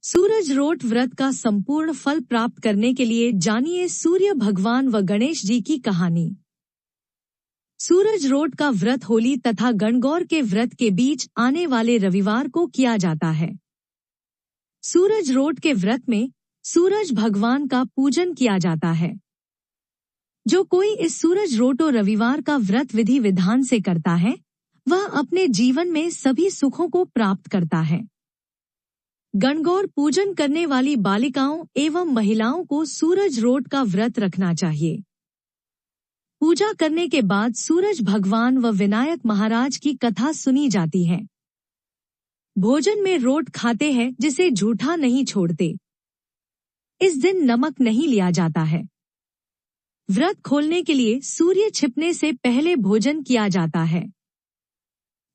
सूरजरोट व्रत का संपूर्ण फल प्राप्त करने के लिए जानिए सूर्य भगवान व गणेश जी की कहानी। सूरजरोट का व्रत होली तथा गणगौर के व्रत के बीच आने वाले रविवार को किया जाता है। सूरजरोट के व्रत में सूरज भगवान का पूजन किया जाता है। जो कोई इस सूरजरोटो रविवार का व्रत विधि विधान से करता है, वह अपने जीवन में सभी सुखों को प्राप्त करता है। गणगौर पूजन करने वाली बालिकाओं एवं महिलाओं को सूरजरोट का व्रत रखना चाहिए। पूजा करने के बाद सूरज भगवान व विनायक महाराज की कथा सुनी जाती है। भोजन में रोट खाते हैं जिसे झूठा नहीं छोड़ते। इस दिन नमक नहीं लिया जाता है। व्रत खोलने के लिए सूर्य छिपने से पहले भोजन किया जाता है।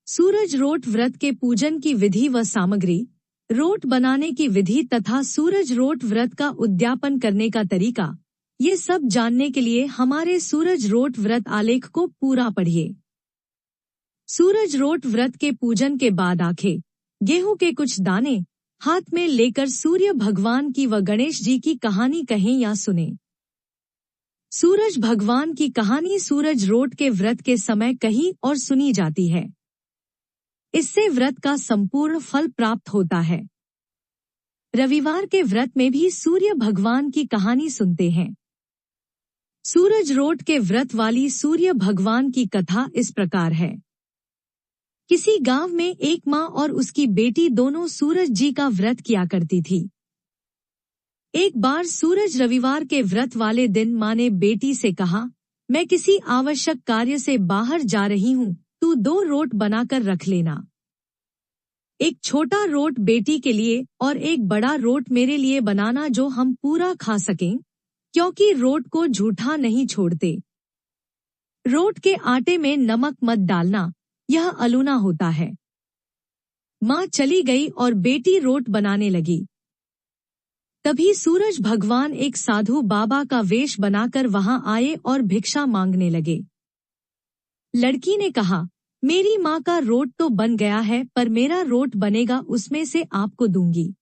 सूरजरोट व्रत के पूजन की विधि व सामग्री, रोट बनाने की विधि तथा सूरजरोट व्रत का उद्यापन करने का तरीका, ये सब जानने के लिए हमारे सूरजरोट व्रत आलेख को पूरा पढ़िए। सूरजरोट व्रत के पूजन के बाद आंखें, गेहूं के कुछ दाने हाथ में लेकर सूर्य भगवान की व गणेश जी की कहानी कहें या सुने। सूरज भगवान की कहानी सूरजरोट के व्रत के समय कही और सुनी जाती है। इससे व्रत का संपूर्ण फल प्राप्त होता है। रविवार के व्रत में भी सूर्य भगवान की कहानी सुनते हैं। सूरजरोट के व्रत वाली सूर्य भगवान की कथा इस प्रकार है। किसी गांव में एक माँ और उसकी बेटी दोनों सूरज जी का व्रत किया करती थी। एक बार सूरज रविवार के व्रत वाले दिन माँ ने बेटी से कहा, मैं किसी आवश्यक कार्य से बाहर जा रही हूँ, तू 2 रोट बनाकर रख लेना। एक छोटा रोट बेटी के लिए और एक बड़ा रोट मेरे लिए बनाना, जो हम पूरा खा सकें, क्योंकि रोट को झूठा नहीं छोड़ते। रोट के आटे में नमक मत डालना, यह अलूना होता है। माँ चली गई और बेटी रोट बनाने लगी। तभी सूरज भगवान एक साधु बाबा का वेश बनाकर वहां आए और भिक्षा मांगने लगे। लड़की ने कहा, मेरी माँ का रोट तो बन गया है, पर मेरा रोट बनेगा, उसमें से आपको दूंगी।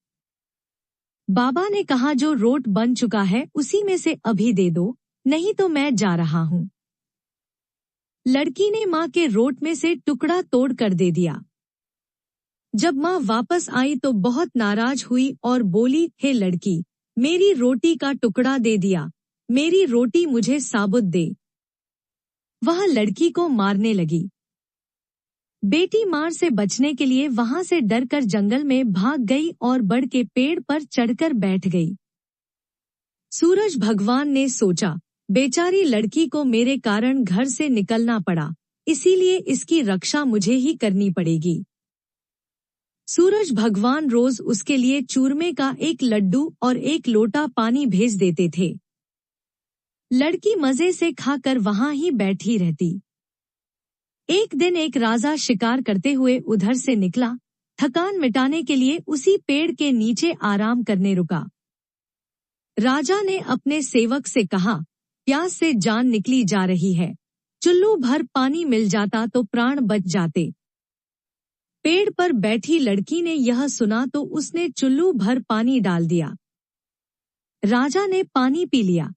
बाबा ने कहा, जो रोट बन चुका है उसी में से अभी दे दो, नहीं तो मैं जा रहा हूँ। लड़की ने माँ के रोट में से टुकड़ा तोड़ कर दे दिया। जब माँ वापस आई तो बहुत नाराज हुई और बोली, हे लड़की, मेरी रोटी का टुकड़ा दे दिया, मेरी रोटी मुझे साबुत दे। वह लड़की को मारने लगी। बेटी मार से बचने के लिए वहां से डरकर जंगल में भाग गई और बड़ के पेड़ पर चढ़कर बैठ गई। सूरज भगवान ने सोचा, बेचारी लड़की को मेरे कारण घर से निकलना पड़ा, इसीलिए इसकी रक्षा मुझे ही करनी पड़ेगी। सूरज भगवान रोज उसके लिए चूरमे का एक लड्डू और एक लोटा पानी भेज देते थे। लड़की मजे से खाकर वहां ही बैठी रहती। एक दिन एक राजा शिकार करते हुए उधर से निकला। थकान मिटाने के लिए उसी पेड़ के नीचे आराम करने रुका। राजा ने अपने सेवक से कहा, प्यास से जान निकली जा रही है, चुल्लू भर पानी मिल जाता तो प्राण बच जाते। पेड़ पर बैठी लड़की ने यह सुना तो उसने चुल्लू भर पानी डाल दिया। राजा ने पानी पी लिया।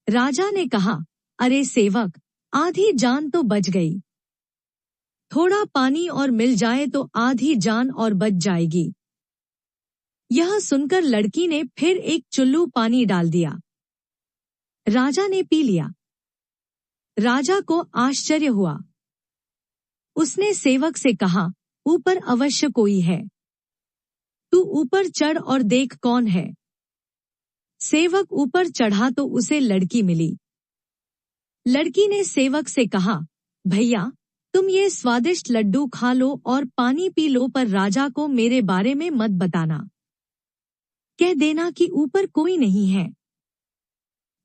राजा ने कहा, अरे सेवक, आधी जान तो बच गई। थोड़ा पानी और मिल जाए तो आधी जान और बच जाएगी। यह सुनकर लड़की ने फिर एक चुल्लू पानी डाल दिया। राजा ने पी लिया। राजा को आश्चर्य हुआ। उसने सेवक से कहा, ऊपर अवश्य कोई है, तू ऊपर चढ़ और देख कौन है। सेवक ऊपर चढ़ा तो उसे लड़की मिली। लड़की ने सेवक से कहा, भैया, तुम ये स्वादिष्ट लड्डू खा लो और पानी पी लो, पर राजा को मेरे बारे में मत बताना। कह देना कि ऊपर कोई नहीं है।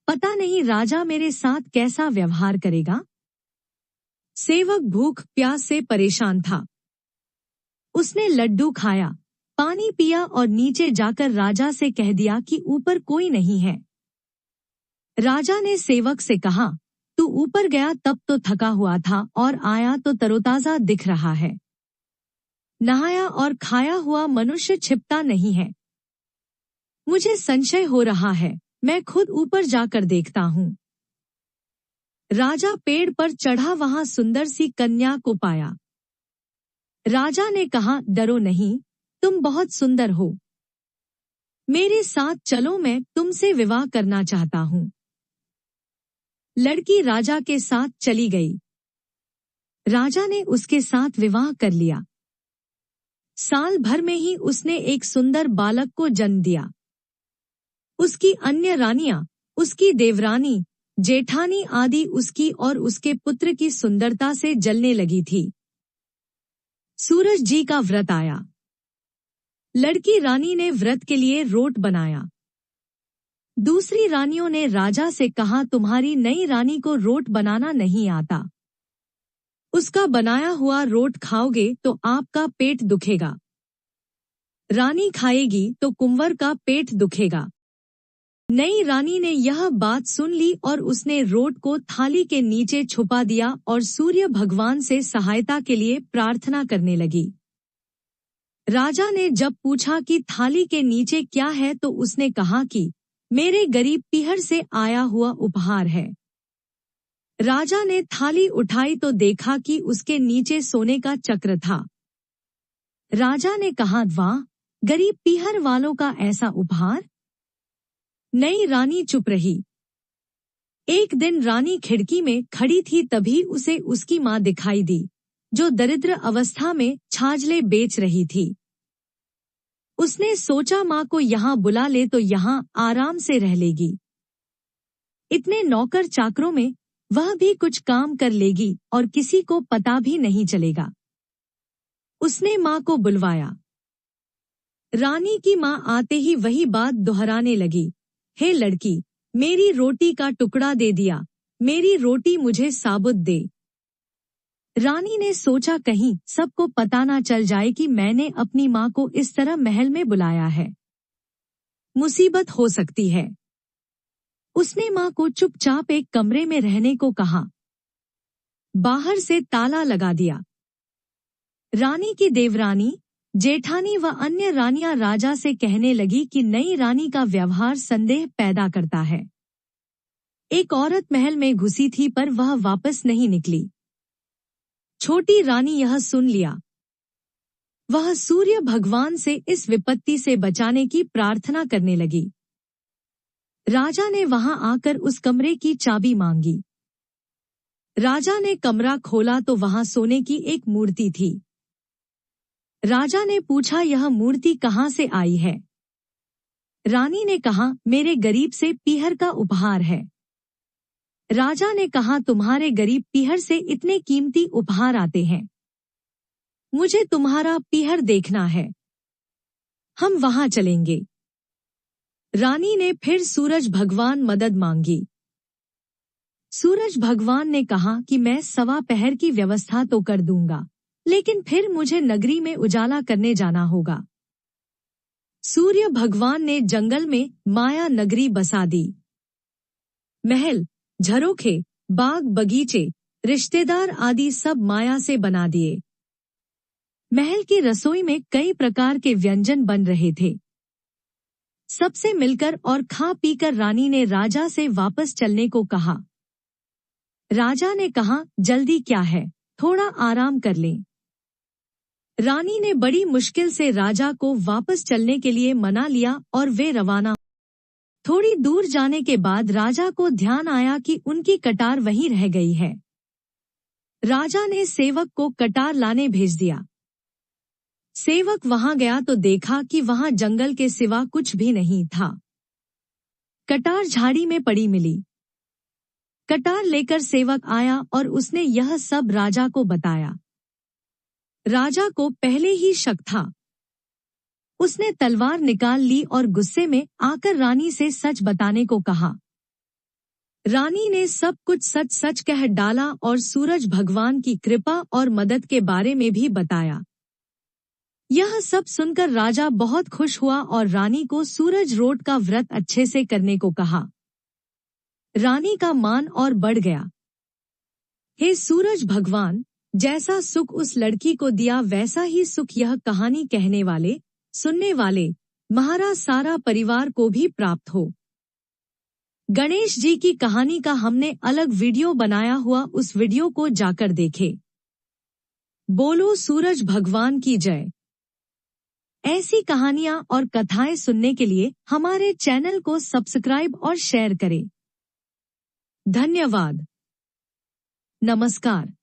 पता नहीं राजा मेरे साथ कैसा व्यवहार करेगा। सेवक भूख प्यास से परेशान था। उसने लड्डू खाया, पानी पिया और नीचे जाकर राजा से कह दिया कि ऊपर कोई नहीं है। राजा ने सेवक से कहा, तू ऊपर गया तब तो थका हुआ था और आया तो तरोताजा दिख रहा है। नहाया और खाया हुआ मनुष्य छिपता नहीं है, मुझे संशय हो रहा है, मैं खुद ऊपर जाकर देखता हूँ। राजा पेड़ पर चढ़ा वहां सुंदर सी कन्या को पाया। राजा ने कहा, डरो नहीं, तुम बहुत सुंदर हो। मेरे साथ चलो, मैं तुमसे विवाह करना चाहता हूँ। लड़की राजा के साथ चली गई। राजा ने उसके साथ विवाह कर लिया। साल भर में ही उसने एक सुंदर बालक को जन्म दिया। उसकी अन्य रानियां, उसकी देवरानी, जेठानी आदि उसकी और उसके पुत्र की सुंदरता से जलने लगी थी। सूरज जी का व्रत आया। लड़की रानी ने व्रत के लिए रोट बनाया। दूसरी रानियों ने राजा से कहा, तुम्हारी नई रानी को रोट बनाना नहीं आता। उसका बनाया हुआ रोट खाओगे तो आपका पेट दुखेगा। रानी खाएगी तो कुंवर का पेट दुखेगा। नई रानी ने यह बात सुन ली और उसने रोट को थाली के नीचे छुपा दिया और सूर्य भगवान से सहायता के लिए प्रार्थना करने लगी। राजा ने जब पूछा कि थाली के नीचे क्या है तो उसने कहा कि मेरे गरीब पीहर से आया हुआ उपहार है। राजा ने थाली उठाई तो देखा कि उसके नीचे सोने का चक्र था। राजा ने कहा, वाह, गरीब पीहर वालों का ऐसा उपहार। नई रानी चुप रही। एक दिन रानी खिड़की में खड़ी थी, तभी उसे उसकी माँ दिखाई दी, जो दरिद्र अवस्था में छाजले बेच रही थी। उसने सोचा, माँ को यहाँ बुला ले तो यहाँ आराम से रह लेगी। इतने नौकर चाकरों में वह भी कुछ काम कर लेगी और किसी को पता भी नहीं चलेगा। उसने माँ को बुलवाया। रानी की माँ आते ही वही बात दोहराने लगी, हे लड़की, मेरी रोटी का टुकड़ा दे दिया, मेरी रोटी मुझे साबुत दे। रानी ने सोचा, कहीं सबको पता ना चल जाए कि मैंने अपनी माँ को इस तरह महल में बुलाया है, मुसीबत हो सकती है। उसने माँ को चुपचाप एक कमरे में रहने को कहा। बाहर से ताला लगा दिया। रानी की देवरानी, जेठानी व अन्य रानियां राजा से कहने लगी कि नई रानी का व्यवहार संदेह पैदा करता है। एक औरत महल में घुसी थी पर वह वापस नहीं निकली। छोटी रानी यह सुन लिया। वह सूर्य भगवान से इस विपत्ति से बचाने की प्रार्थना करने लगी। राजा ने वहां आकर उस कमरे की चाबी मांगी। राजा ने कमरा खोला तो वहां सोने की एक मूर्ति थी। राजा ने पूछा, यह मूर्ति कहाँ से आई है? रानी ने कहा, मेरे गरीब से पीहर का उपहार है। राजा ने कहा, तुम्हारे गरीब पीहर से इतने कीमती उपहार आते हैं, मुझे तुम्हारा पीहर देखना है, हम वहां चलेंगे। रानी ने फिर सूरज भगवान मदद मांगी। सूरज भगवान ने कहा कि मैं सवा पहर की व्यवस्था तो कर दूंगा, लेकिन फिर मुझे नगरी में उजाला करने जाना होगा। सूर्य भगवान ने जंगल में माया नगरी बसा दी। महल, झरोखे, बाग बगीचे, रिश्तेदार आदि सब माया से बना दिए। महल की रसोई में कई प्रकार के व्यंजन बन रहे थे। सबसे मिलकर और खा पीकर रानी ने राजा से वापस चलने को कहा। राजा ने कहा, जल्दी क्या है, थोड़ा आराम कर लें। रानी ने बड़ी मुश्किल से राजा को वापस चलने के लिए मना लिया और वे रवाना। थोड़ी दूर जाने के बाद राजा को ध्यान आया कि उनकी कटार वहीं रह गई है। राजा ने सेवक को कटार लाने भेज दिया। सेवक वहां गया तो देखा कि वहां जंगल के सिवा कुछ भी नहीं था। कटार झाड़ी में पड़ी मिली। कटार लेकर सेवक आया और उसने यह सब राजा को बताया। राजा को पहले ही शक था। उसने तलवार निकाल ली और गुस्से में आकर रानी से सच बताने को कहा। रानी ने सब कुछ सच सच कह डाला और सूरज भगवान की कृपा और मदद के बारे में भी बताया। यह सब सुनकर राजा बहुत खुश हुआ और रानी को सूरज रोट का व्रत अच्छे से करने को कहा। रानी का मान और बढ़ गया। हे सूरज भगवान, जैसा सुख उस लड़की को दिया वैसा ही सुख यह कहानी कहने वाले, सुनने वाले, हमारा सारा परिवार को भी प्राप्त हो। गणेश जी की कहानी का हमने अलग वीडियो बनाया हुआ, उस वीडियो को जाकर देखे। बोलो सूरज भगवान की जय। ऐसी कहानियां और कथाएं सुनने के लिए हमारे चैनल को सब्सक्राइब और शेयर करें। धन्यवाद। नमस्कार।